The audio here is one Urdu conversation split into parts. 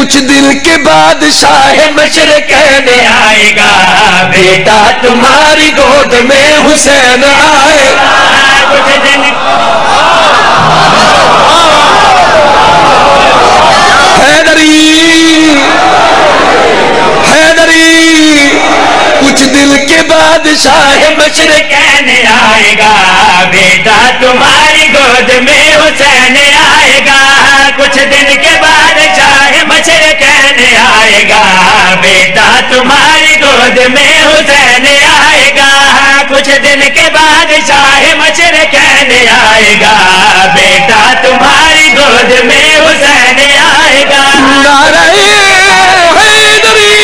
کچھ دن کے بعد شاہ مشرقین آئے گا، بیٹا تمہاری گود میں حسین آئے گا۔ کچھ دن حیدری کچھ دن کے بعد شاہ مشرقین آئے گا، بیٹا تمہاری گود میں حسین آئے گا۔ کچھ دن کے بعد شاہ مشرقین آئے گا، بیٹا تمہاری گود میں حسین آئے گا۔ کچھ دن کے بعد شاہ مشرقین آئے گا، بیٹا تمہاری گود میں حسین آئے گا۔ نعرہ حیدری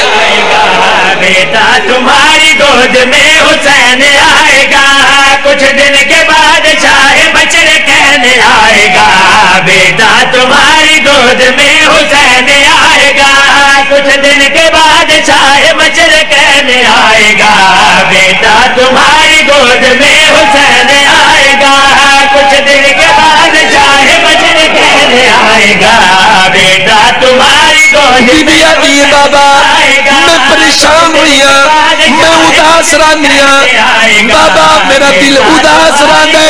آئے گا، بیٹا تمہاری گود میں حسین آئے گا۔ کچھ دن کے بعد شاہ مشرقین آئے گا، بیٹا تمہاری گود میں حسین آئے گا۔ کچھ دن کے بعد شاہ مشرقین آئے گا، بیٹا تمہاری گود میں حسین آئے گا۔ کچھ دن کے بعد شاہ مشرقین آئے گا، بیٹا تمہاری گود میں حسین آئے گا۔ میں پریشان ہویا، میں اداس رانیا، بابا میرا دل اداس راندے۔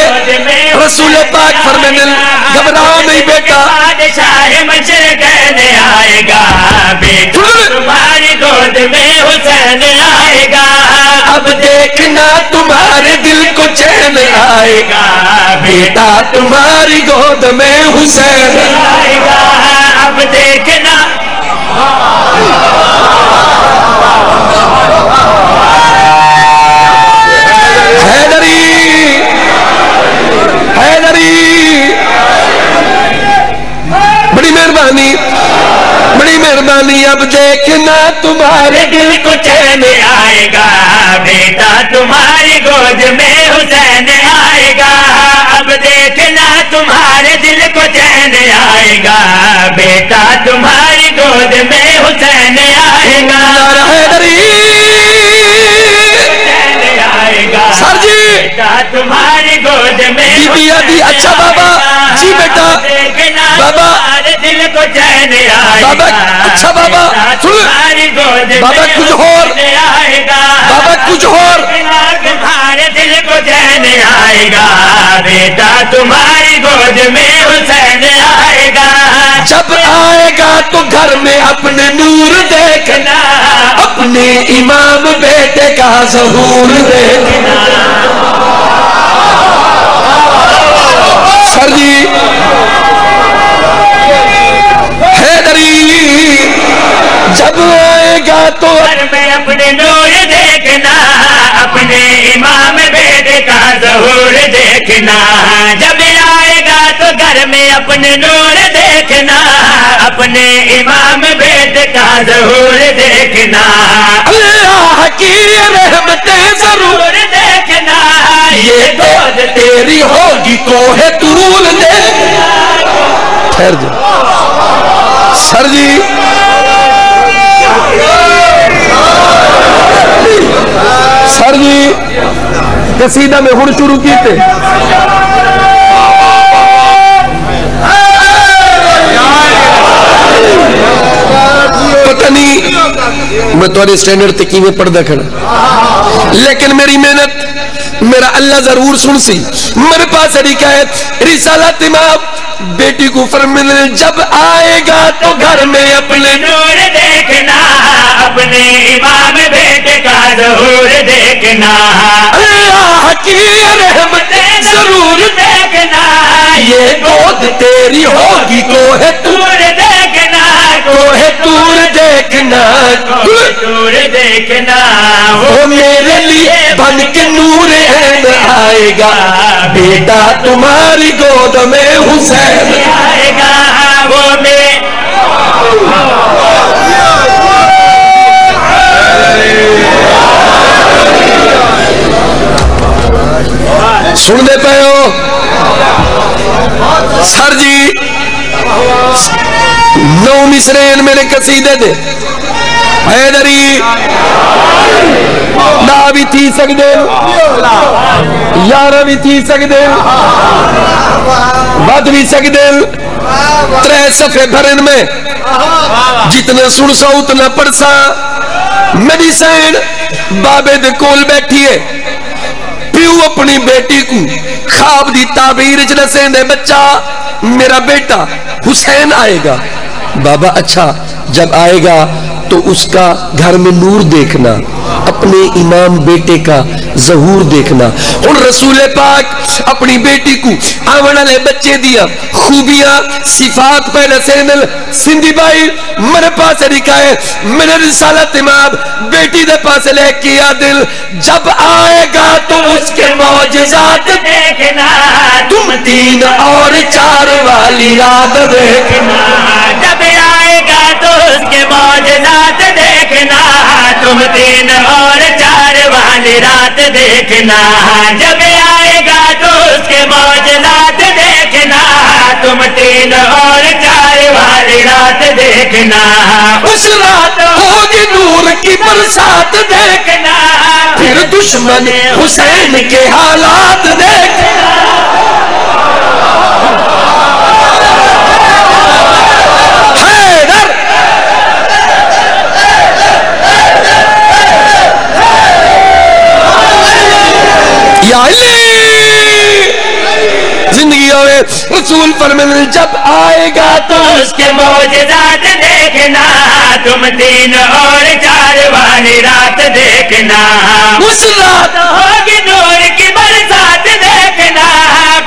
رسول پاک فرمانے گھبرا نہیں بیٹا، شاہ مشرقین آئے گا، بیٹا تمہاری گود میں حسین آئے گا۔ اب دیکھنا تمہارے دل کو چین آئے گا، بیٹا تمہاری گود میں حسین آئے گا۔ اب دیکھنا بڑی مہربانی، اب دیکھنا تمہارے دل کو چین آئے گا، بیٹا تمہاری گود میں حسین آئے گا۔ اب دیکھنا تمہارے دل کو چین آئے گا، بیٹا تمہاری گود میں حسین آئے گا۔ چین آئے گا، سر جی بیٹا تمہاری گود میں اچھا بابا جی بیٹا بابا دل کو چین آئے گا، بابا اچھا بابا تمہاری گود بابا کچھ اور آئے گا، بابا کچھ اور تمہارے دل کو چین آئے گا، بیٹا تمہاری گود میں حسین آئے گا۔ جب آئے گا تو گھر میں اپنے نور دیکھنا، اپنے امام بیٹے کا ظہور دیکھنا۔ سر جی جب آئے گا تو گھر میں اپنے نور دیکھنا، اپنے امام بیٹے کا ظہور دیکھنا۔ جب آئے گا تو گھر میں اپنے نور دیکھنا، اپنے امام بیٹے کا ظہور دیکھنا۔ اللہ کی رحمتیں ضرور دیکھنا، یہ دعا تیری ہوگی کوہ طول دیکھنا۔ ٹھہر جا سر جی، سر جی قصیدہ میں ہن شروع کیتے پتہ نہیں میں تھوڑے سٹینڈرڈ تکی میں پڑھ دکھنا، لیکن میری محنت میرا اللہ ضرور سن سی۔ میرے پاس حکایت رسالت امام بیٹی کو فرمانے جب آئے گا تو گھر میں اپنے نور دیکھنا، اپنے امام بیٹے کا ظہور دیکھنا۔ اللہ کی رحمتیں ضرور دیکھنا، یہ گود تیری ہوگی کوہ طور دیکھنا، کوہ طور دیکھنا، کوہ طور دیکھنا۔ وہ میرے لیے بن کے نور عین آئے گا، بیٹا تمہاری گود میں حسین آئے گا۔ وہ میں سن دے پہ ہو سر جی، 9 مصرین میرے قصیدے دے حیدری نہ بھی تھی سکتے، یارہ بھی تھی سکتے، بد بھی سکتے، 3 صفحے بھرن میں جتنا سن سا اتنا پڑھ سا میری سین بابے دے کول بیٹھی ہے پیو اپنی بیٹی کو خواب دی تعبیر جنسے دے بچہ میرا بیٹا حسین آئے گا بابا اچھا جب آئے گا تو اس کا گھر میں نور دیکھنا اپنے امام بیٹے کا ظہور دیکھنا اور رسول پاک اپنی بیٹی کو آوڑا لے بچے دیا خوبیاں صفات پہلے سینل سندھی بھائی میرے پاس لکھا ہے میرے رسالت امام بیٹی دے پاس لے کیا دل جب آئے گا تو اس کے معجزات دیکھنا تم 3 اور 4 والی رات دیکھنا جب آئے گا تو اس کے معجزات دیکھنا تم 3 اور 4 والی رات دیکھنا جب آئے گا تو اس کے معجزات دیکھنا تم 3 اور 4 والی رات دیکھنا اس رات ہوگی نور کی برسات دیکھنا پھر دشمن حسین کے حالات دیکھنا یا علی زندگی ہوئے رسول فرمائے جب آئے گا تو اس کے معجزات دیکھنا تم 3 اور 4 والی رات دیکھنا اس رات ہوگی نور کی برسات دیکھنا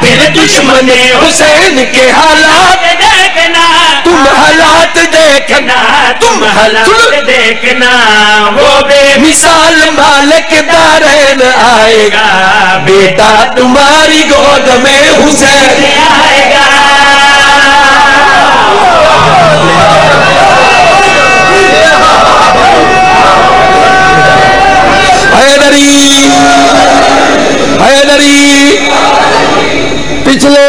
پھر دشمن حسین کے حالات دیکھنا تم حالات دیکھنا تم حالات دیکھنا وہ بے مثال مالک دارین آئے گا بیٹا تمہاری گود میں حسین آئے گا حیدری حیدری پچھلے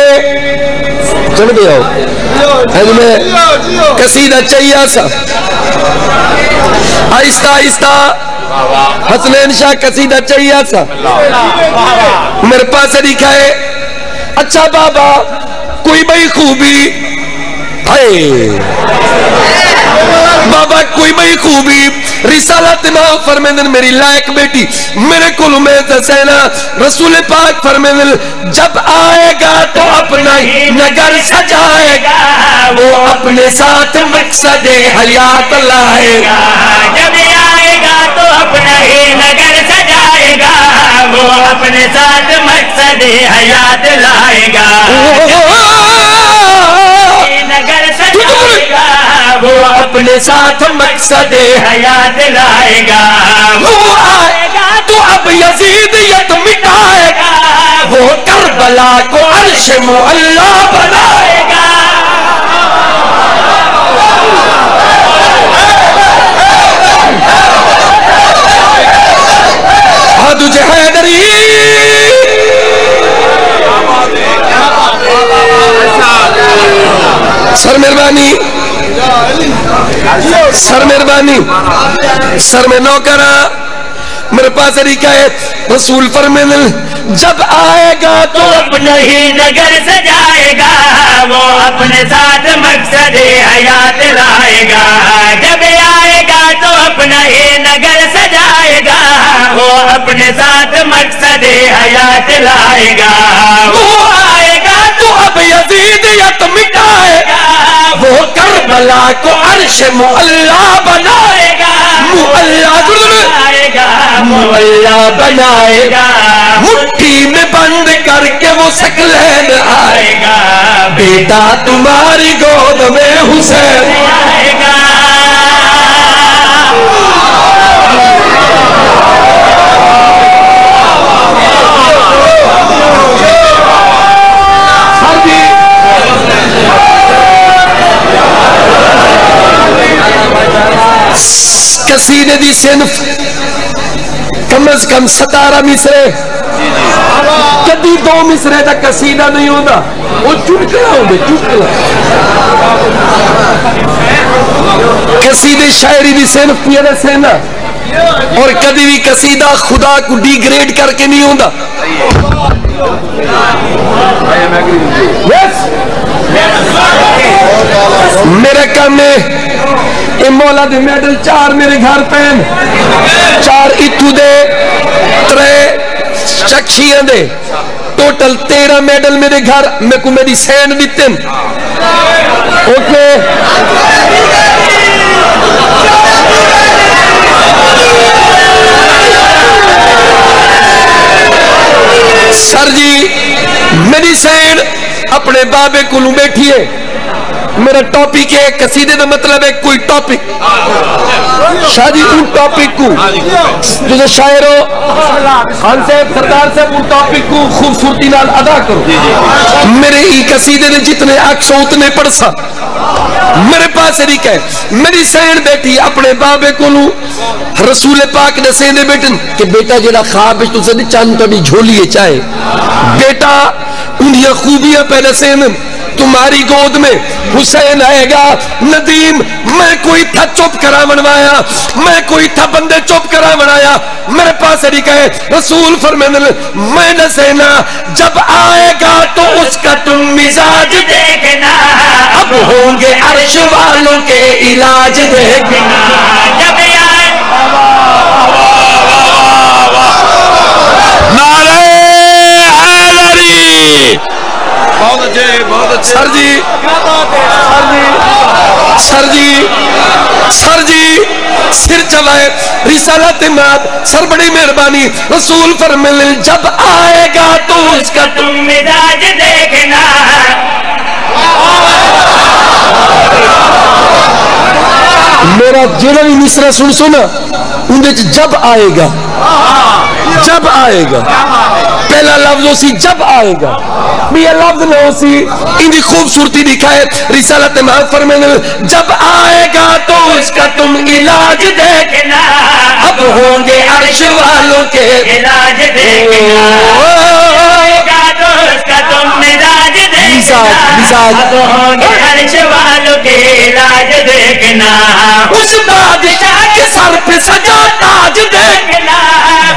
چل بھی آؤ میں قصیدہ چاہیے سا آہستہ آہستہ حسنین شاہ قصیدہ چاہیے سا میرے پاس لکھا ہے اچھا بابا کوئی بھئی خوبی بابا کوئی بھئی خوبی رسالت امام فرمیدن میری لائق بیٹی میرے کل میں سینا رسول پاک فرمیدن جب آئے گا تو اپنا ہی نگر سجائے گا وہ اپنے ساتھ مقصد حیات لائے گا جب آئے گا تو اپنا ہی نگر سجائے گا وہ اپنے ساتھ مقصد حیات لائے گا نگر سجائے گا وہ اپنے ساتھ مقصد حیات لائے گا وہ آئے گا تو اب یزیدیت مٹائے گا وہ کربلا کو عرش معلا بنائے گا حدج حیدری سر مہربانی سر مہربانی سر میں نوکرہ میرے پاس لکھا ہے رسول فرمائے جب آئے گا تو اپنا ہی نگر سجائے گا وہ اپنے ساتھ مقصد حیات لائے گا جب آئے گا تو اپنا ہی نگر سجائے گا وہ اپنے ساتھ مقصد حیات لائے گا وہ آئے گا تو اب یزیدیت مٹائے گا وہ کربلا کو عرش معلا بنائے گا معلا بنائے گا مٹھی میں بند کر کے وہ سکلین آئے گا بیٹا تمہاری گود میں حسین آئے گا قصیدے دی صنف کم از کم 17 مصرے کدی 2 مصرے دا قصیدہ نہیں ہوتا وہ چٹکلا ہوندے چٹکلا قصیدے شاعری دی صنف پیارے سینا اور کدی بھی قصیدہ خدا کو ڈی گریڈ کر کے نہیں ہوتا میرے کامنے اے مولا دے میڈل 4 میرے گھر پہن 4 اتو دے 3 چکشیاں دے ٹوٹل 13 میڈل میرے گھر میں کو میری سینڈ دیتن اوکے سر جی میری سینڈ اپنے بابے کو لوں بیٹھی ہے میرا ٹاپک ہے قصیدے دا مطلب ہے کوئی ٹاپک شاہ جی ان ٹاپک کو جو شاعروں خان صاحب سردار صاحب ان ٹاپک کو خوبصورتی نال ادا کرو میرے ہی قصیدے نے جتنے عکس اتنے پڑسا میرے پاس طریقہ ہے میری سین بیٹھی اپنے بابے کو لوں رسول پاک نے سیندے بیٹن کہ بیٹا جیڑا خواب ہے تو سے چاند تو بھی جھولیے چاہے بیٹا انہیں خوبیاں پہلے سیندن تمہاری گود میں حسین آئے گا ندیم میں کوئی تھا چپ کرا منوایا میں کوئی تھا بندے چپ کرا منایا میرے پاس طریقہ ہے رسول فرمائے میں نہ سینا جب آئے گا تو اس کا تم مزاج دیکھنا اب ہوں گے عرش والوں کے علاج دیکھنا جب آئے نعرہ حیدری بہت اچھے سر جی سر جی سر چلائے رسالت مات سر بڑی مہربانی رسول فرمائے جب آئے گا تو اس کا تم مزاج دیکھنا میرا جڑا بھی مصرع سن سنا اندھے جب آئے گا جب آئے گا پہلا لفظ ہو سی جب آئے گا بھی یہ لفظ نہ ہو سی اندھی خوبصورتی دکھائے رسالت محمد فرمائے جب آئے گا تو اس کا تم علاج دیکھنا اب ہوں گے عرش والوں کے علاج دیکھنا آئے گا تو اس کا تم مزاج دیکھنا اب ہوں گے عرش والوں کے علاج دیکھنا اس بادشاہ کے سر پہ سجا تاج دیکھنا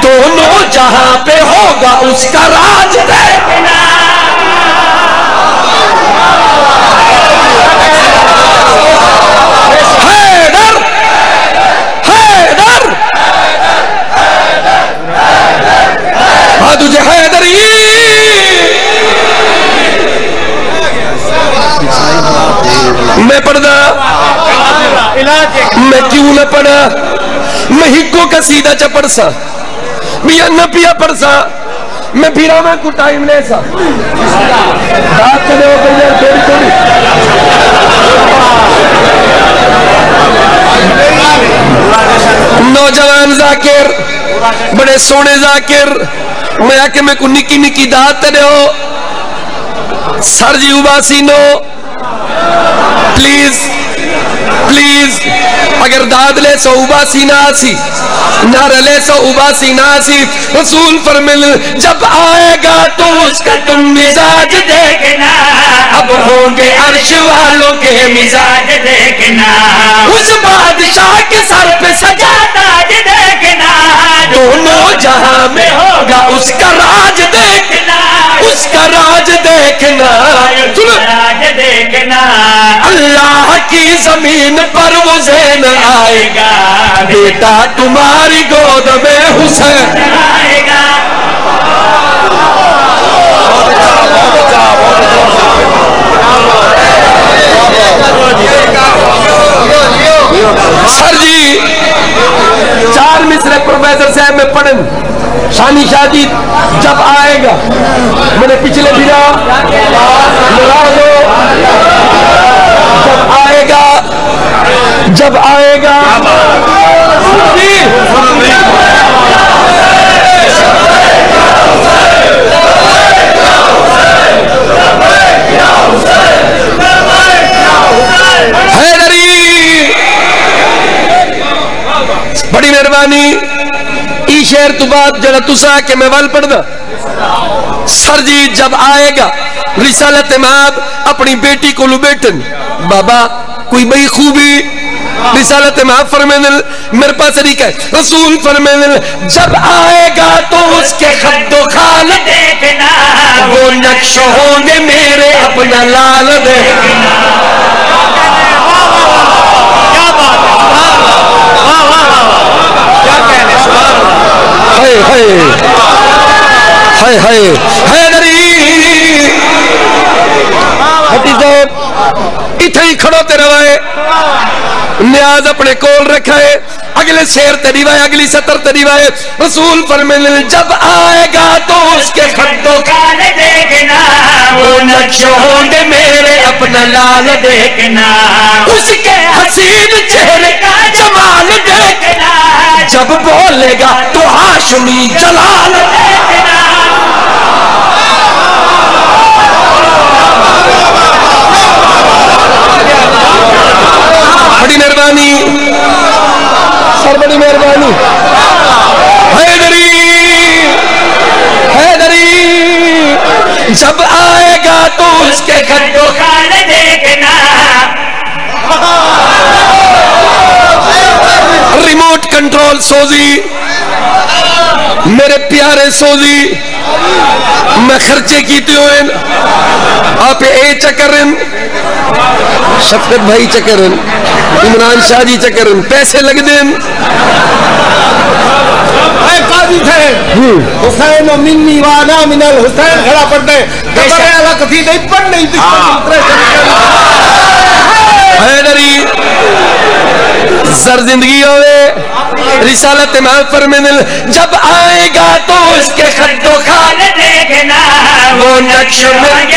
دونوں جہاں پہ ہوگا اس کا راج دیکھنا حیدر حیدر ہاں تجھے حیدری میں پڑھنا میں کیوں نہ پڑھا میں ہکو کا سیدھا چا پڑھسا میاں نہ پیا پڑھسا میں بھیرا میں کو ٹائم لے سا دات چلے ہو گئی ہے تھوڑی تھوڑی نوجوان ذاکر بڑے سونے ذاکر میں آکے میں کو نکی نکی دات چلے ہو سر جی اباسی نو پلیز پلیز اگر داد لے سو اباسی نہ آسی نعرہ لے سو اباسی نہ آسی رسول فرمائے جب آئے گا تو اس کا تم مزاج دیکھنا اب ہوں گے عرش والوں کے مزاج دیکھنا اس بادشاہ کے سر پہ سجا تاج دیکھنا دونوں جہاں میں ہوگا اس کا راج دیکھنا اس کا راج دیکھنا راج دیکھنا اللہ کی زمین پر وہ زین آئے گا بیٹا تمہاری گود میں حسین آئے گا سر جی 4 مصرع پروفیسر صاحب میں پڑھن شانی شادی جب آئے گا میرے پچھلے بھیرا مرادو جب آئے گا جب آئے گا بڑی مہربانی ای شہر تو بات جڑا تسا کہ میں وال پڑھ دا سر جی جب آئے گا رسالت امام اپنی بیٹی کو لو بیٹن بابا کوئی بئی خوبی رسالت ماں فرمائیں میرے پاس طریقہ ہے رسول فرمائیں جب آئے گا تو اس کے خد و خال دیکھنا وہ نقش ہوں گے میرے اپنا لال دیکھنا کیا بات ہے ہائے ہائے حیدری ہٹی صاحب اتھا ہی کھڑو تے روائے نیاز اپنے کول رکھا ہے اگلے شیر تے روائے اگلی سطر تے روائے رسول فرمائے جب آئے گا تو اس کے خط و خال دیکھنا وہ نقش ہوں گے میرے اپنا لال دیکھنا اس کے حسین چہرے کا جمال دیکھنا جب بولے گا تو ہاشمی جلال دیکھنا بڑی مہربانی سر بڑی مہربانی حیدری حیدری جب آئے گا تو اس کے خد و خال دیکھنا ریموٹ کنٹرول سوزی میرے پیارے سوزی میں خرچے کیتے ہوئے آپ اے چکرن شفقت بھائی چکرن عمران شاہ جی چکرن پیسے لگ دیں اے قاضی تھے حسین و منی وانا من الحسین کھڑا پڑھتے دبرے اللہ قصیدہ ہی پڑھ نہیں تھی حیدری زر زندگی ہوئے رسالت امام فرمائے جب آئے گا تو اس کے خد و خال دیکھنا وہ نقش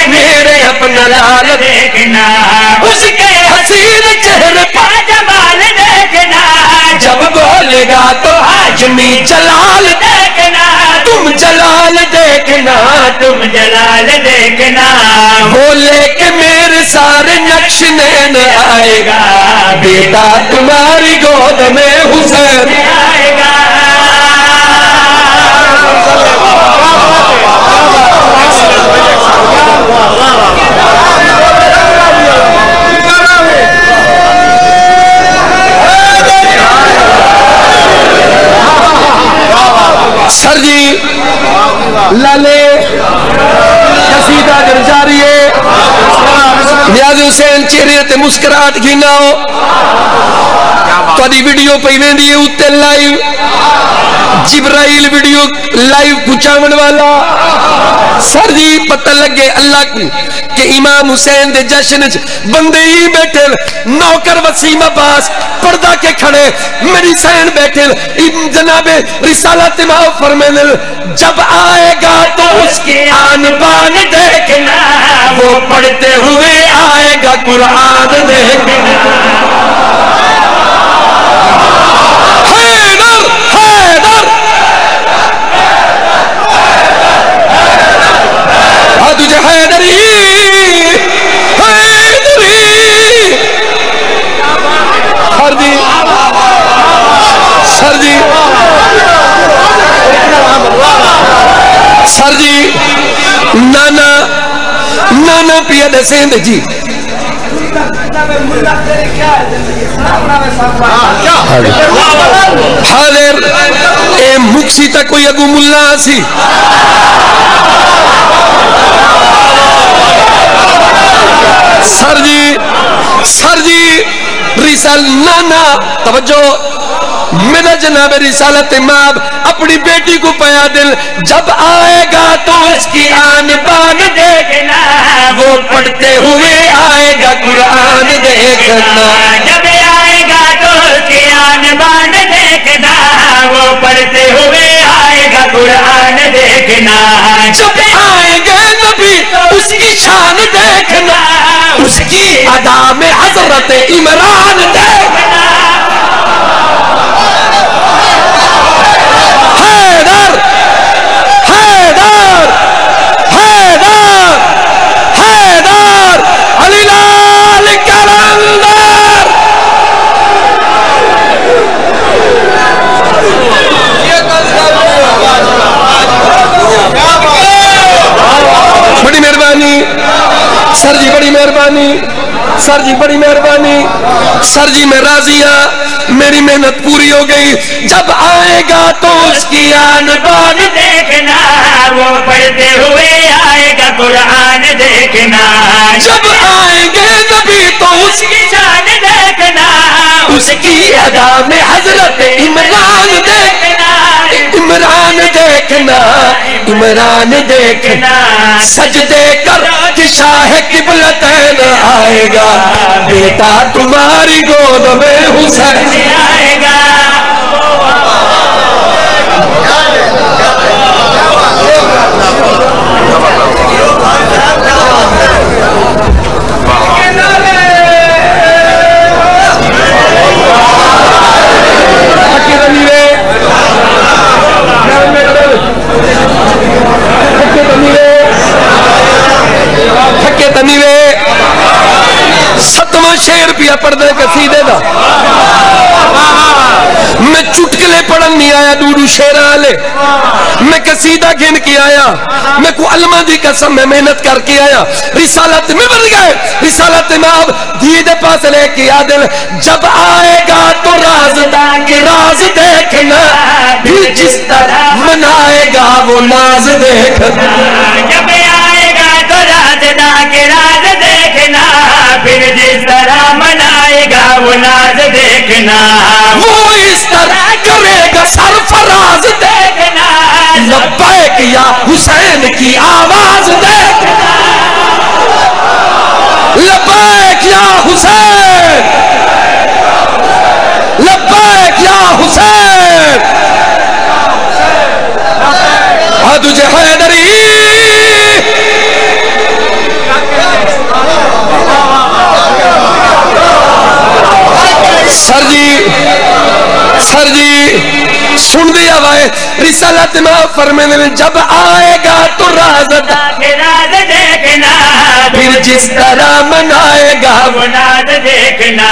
میرے اپنا لال دیکھنا اس کے حسین چہرے پر جمال دیکھنا جب بولے گا تو حاجمی جلال دیکھنا تم جلال دیکھنا تم جلال دیکھنا بولے کہ میرے سارے نقش نین آئے گا بیٹا تمہاری گود میں حسین آئے گا سر جی لالے قصیدہ گر جاری ہے نیاز حسین چہرے تے مسکرات گھینا ہو تو دی ویڈیو پہ میں دیئے اتے لائیو جبرائیل ویڈیو لائیو پچھاون والا سر جی پتہ لگے اللہ کو کہ امام حسین دے جشن بندے ہی بیٹھے نوکر وسیم عباس پردہ کے کھڑے میری حسین بیٹھے جناب رسالت امام فرمائے جب آئے گا تو اس کی آن بان دیکھنا وہ پڑھتے ہوئے آئے گا قرآن دیکھنا حیدر حیدر تجھے حیدری حیدری سر جی سر جی نانا نانا پیا دسیند جی حاضر اے مکسی تک کوئی اگو ملا سی سر جی رسال نانا توجہ میرا جناب رسالت امام اپنی بیٹی کو پیا دل جب آئے گا تو اس کی آن بان دیکھنا وہ پڑھتے ہوئے آئے گا قرآن دیکھنا جب آئے گا تو اس کی آن بان دیکھنا وہ پڑھتے ہوئے آئے گا قرآن دیکھنا جب آئیں گے نبی اس کی شان دیکھنا اس کی ادا میں حضرت عمران دیکھنا حیدر حیدر حیدر حیدر علی لال کلندر بڑی مہربانی سر جی بڑی مہربانی سر جی بڑی مہربانی، سر جی میں راضی ہوں، میری محنت پوری ہو گئی، جب آئے گا تو اس کی آن بان دیکھنا، وہ پڑھتے ہوئے آئے گا قرآن دیکھنا، جب آئیں گے نبی تو اس کی شان دیکھنا، اس کی ادا میں حضرت عمران دیکھنا، عمران دیکھنا، عمران دیکھنا، سجدے کر کہ شاہ قبلتین آئے گا، بیٹا تمہاری گود میں حسین آئے گا۔ تھکے تنیوے 7واں شعر پیا پڑھنے قصیدے دا، میں چٹکلے پڑھن نہیں آیا ڈوڈو شعر والے، میں قصیدہ گن کے آیا، میں کو علماء دی قسم میں محنت کر کے آیا، رسالت میں بڑھ گئے، رسالت میں اب دید پاس لے کے آدل، جب آئے گا تو رازداں کے راز دیکھنا، پھر جس طرح منائے گا وہ ناز دیکھنا، جب آئے گا تو رازداں کے راز دیکھنا، پھر جس طرح منائے گا وہ ناز دیکھنا، وہ اس طرح کرے گا سرفراز دیکھنا، لبیک یا حسین کی آواز دیکھنا، لبیک یا حسین، لبیک یا حسین، تجھے حیدری سر جی سن دیا وائے رسالت میں فرمینے میں جب آئے گا تو رازداں کے راز دیکھنا، پھر جس طرح منائے گا وہ ناز دیکھنا،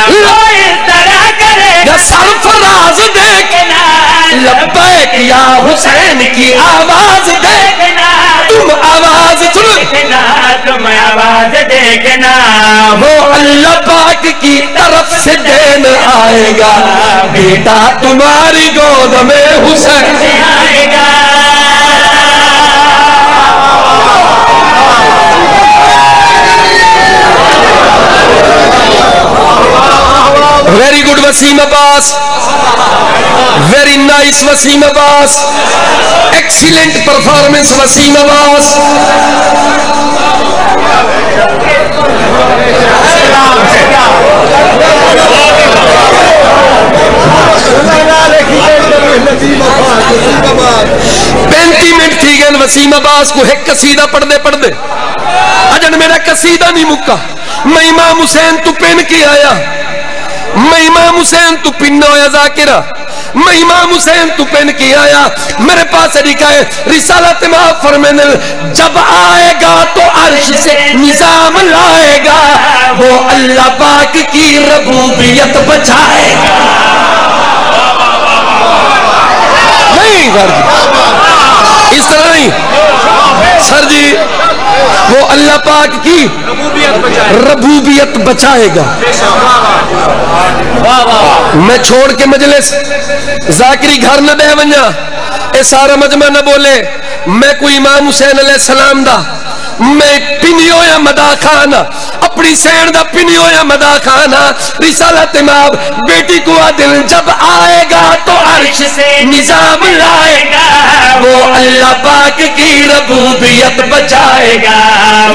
وہ اس طرح کرے یا سرفراز دیکھنا، لبیک یا حسین کی آواز دیکھنا، تم آواز سن، تم آواز دیکھنا، وہ اللہ پاک کی طرف سے دین آئے گا، بیٹا تمہاری گود میں حسین آئے گا۔ ویری گڈ وسیم عباس، ویری نائس وسیم عباس، ایکسیلنٹ پرفارمنس وسیم عباس، منٹ تھی گئے وسیم عباس کو ایک قصیدہ پڑھ دے اجن میرا قصیدہ نہیں مکا، میں امام حسین تو پین کی آیا، میں امام حسین تو پننا ہویا ذاکرہ، میں امام حسین تو پین کی آیا، میرے پاس لکھا ہے رسالت میں فرمینے جب آئے گا تو عرش سے نظام لائے گا، وہ اللہ پاک کی ربوبیت بچائے گا، نہیں سر جی اس طرح نہیں سر جی، وہ اللہ پاک کی ربوبیت بچائے گا۔ میں چھوڑ کے مجلس ذاکری گھر نہ دے ونجا، اے سارا مجمع نہ بولے میں کوئی امام حسین علیہ السلام دا، میں پنیو یا مدا خانہ اپنی سین دا پنیو یا مدا خانہ، رسالت امام بیٹی کو عدل جب آئے گا تو عرش سے نظام لائے گا، وہ اللہ پاک کی ربوبیت بچائے گا،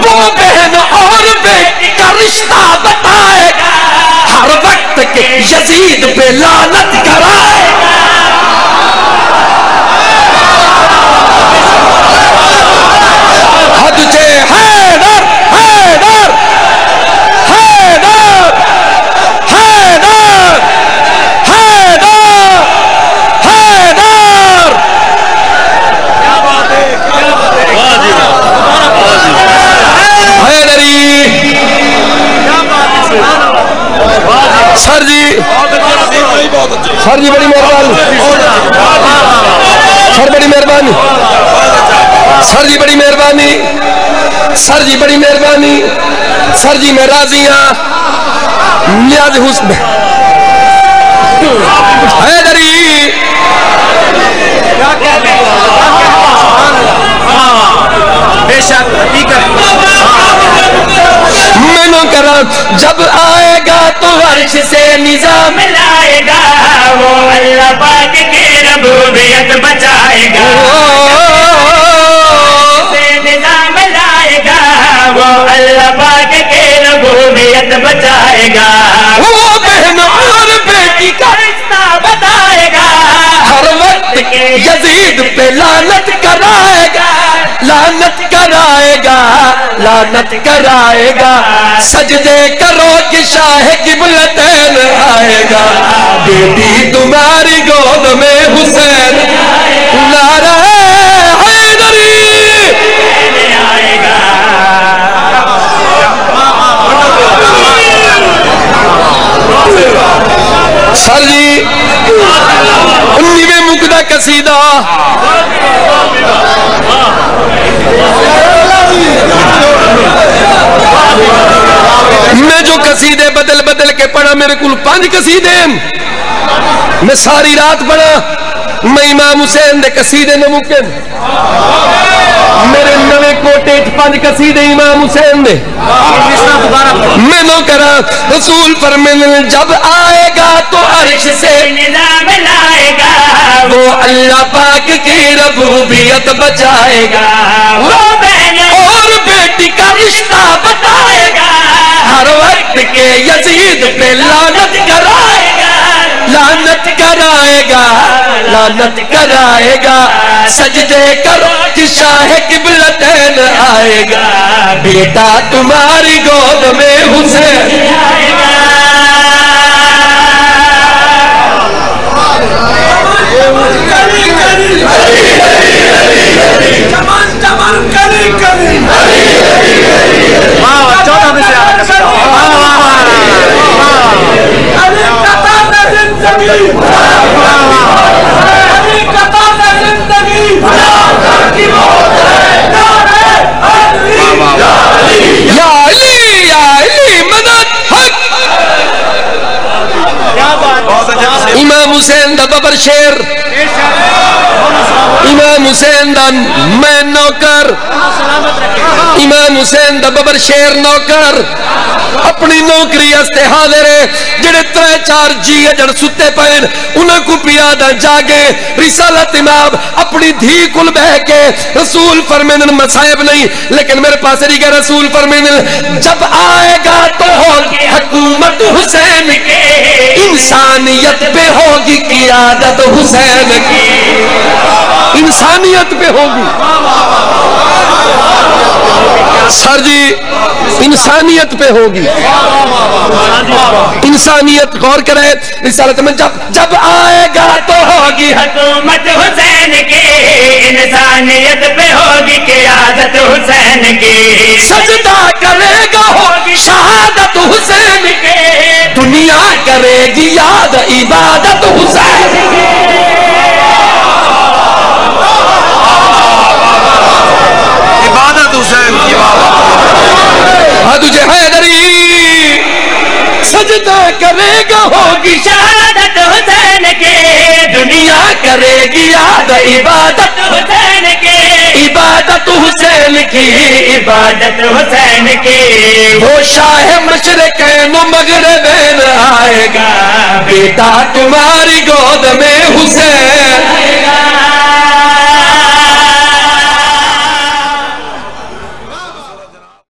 وہ بہن اور بیٹی کا رشتہ بتائے گا، ہر وقت کے یزید پہ لعنت کرائے گا، حد جے حیدر حیدر حیدر حیدر حیدر حیدر، حیدری سر جی، سر جی بڑی مہربانی، سر بڑی مہربانی، سر جی بڑی مہربانی، سر جی بڑی مہربانی، سر جی میں راضی ہاں نیاز حسن حیدری بے شک حقیقت میں نو کرا جب آئے گا تو عرش سے نظام لائے گا وہ اللہ پاک کی ربوبیت بچائے گا سے نظام لائے گا وہ اللہ پاک کی ربوبیت بچائے گا وہ بہن اور بیٹی کا رشتہ بتائے گا ہر وقت یزید پہ لعنت کرائے گا لعنت کرائے گا لعنت کرائے گا سجدے کرو کہ شاہ قبلتین آئے گا بیٹی تمہاری گود میں حسین نعرہ حیدری آئے گا سر جی 19ویں مقدہ قصیدہ میں جو قصیدے بدل بدل کے پڑھا میرے کل 5 قصیدے میں ساری رات پڑھا میں امام حسین دے قصیدے نہ ممکن میرے نوے کوٹے 5 قصیدے امام حسین دے میں نو کرا رسول فرمائے جب آئے گا تو عرش سے نظام لائے گا وہ اللہ پاک کی ربوبیت بچائے گا وہ بہن اور بیٹی کا رشتہ بتائے گا ہر وقت کے یزید پہ لعنت کرائے گا لعنت کرائے گا لعنت کرائے گا سجدے کرو کہ شاہ قبلتین آئے گا بیٹا تمہاری گود میں حسین آئے گا امام حسین دا ببر شیر امام حسین دا میں نوکر امام حسین دا ببر شیر نوکر اپنی نوکری استے حاضر ہے جڑے 3-4 جی جڑ ستے پہن انہاں کو پیادہ جاگے رسالت امام اپنی دھی کل بہ کے رسول فرمیدن مسائب نہیں لیکن میرے پاس رہی گا رسول فرمیدن جب آئے گا تو ہوگی حکومت حسین کے انسانیت پہ ہوگی قیادت حسین کی انسانیت پہ ہوگی سر جی انسانیت پہ ہوگی انسانیت غور کرے رسالت میں جب آئے گا تو ہوگی حکومت حسین کی انسانیت پہ ہوگی قیادت حسین کی سجدہ کرے گا ہوگی شہادت حسین کے دنیا کرے گی یاد عبادت حسین کی عبادت حسین کی تجھے حیدری سجدہ کرے گا ہوگی شہادت حسین کی دنیا کرے گی یاد عبادت حسین کی عبادت حسین کی عبادت حسین کی وہ شاہ مشرقین و مغربین آئے گا بیٹا تمہاری گود میں حسین